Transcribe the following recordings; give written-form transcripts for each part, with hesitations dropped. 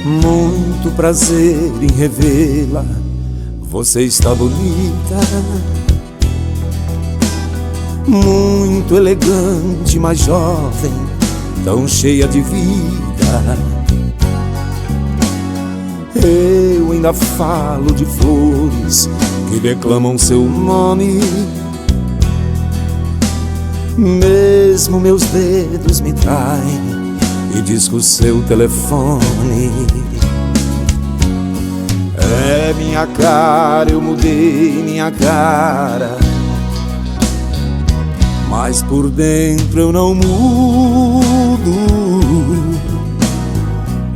Muito prazer em revê-la, você está bonita, muito elegante, mas jovem, tão cheia de vida. Eu ainda falo de flores que declamam seu nome, mesmo meus dedos me traem e disco seu telefone. É minha cara, eu mudei minha cara, mas por dentro eu não mudo.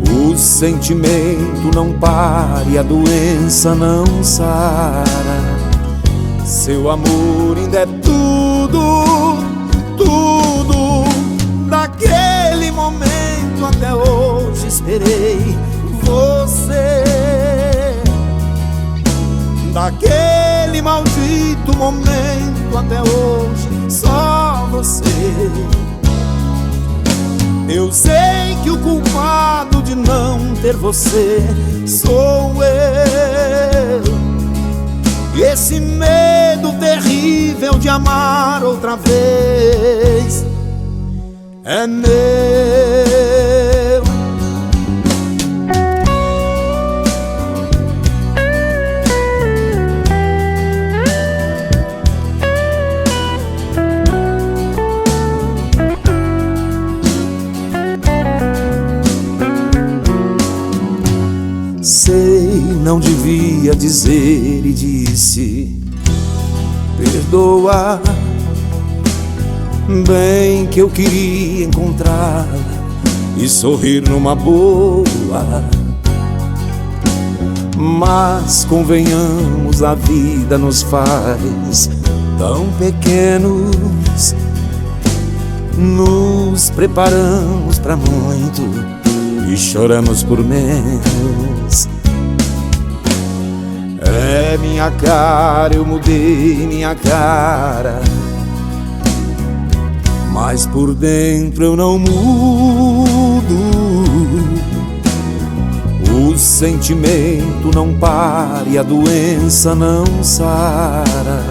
O sentimento não para e a doença não sara. Seu amor ainda é tudo, tudo. Daquele momento até hoje esperei você. Daquele maldito momento até hoje só você. Eu sei que o culpado de não ter você sou eu. E esse medo terrível de amar outra vez é meu. Sei, não devia dizer e disse: perdoa. Bem que eu queria encontrá-la e sorrir numa boa, mas convenhamos, a vida nos faz tão pequenos. Nos preparamos pra muito e choramos por menos. É minha cara, eu mudei minha cara, mas por dentro eu não mudo. O sentimento não para e a doença não sara.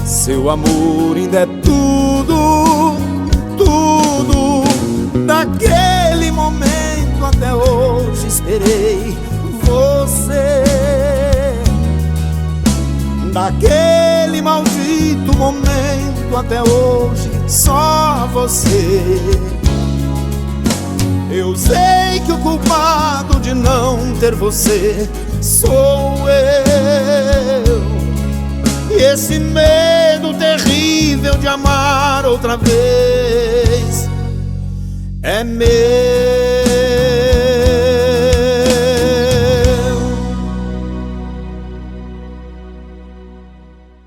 Seu amor ainda é tudo, tudo. Daquele momento até hoje esperei você. Daquele maldito momento até hoje só você. Eu sei que o culpado de não ter você sou eu. E esse medo terrível de amar outra vez é meu.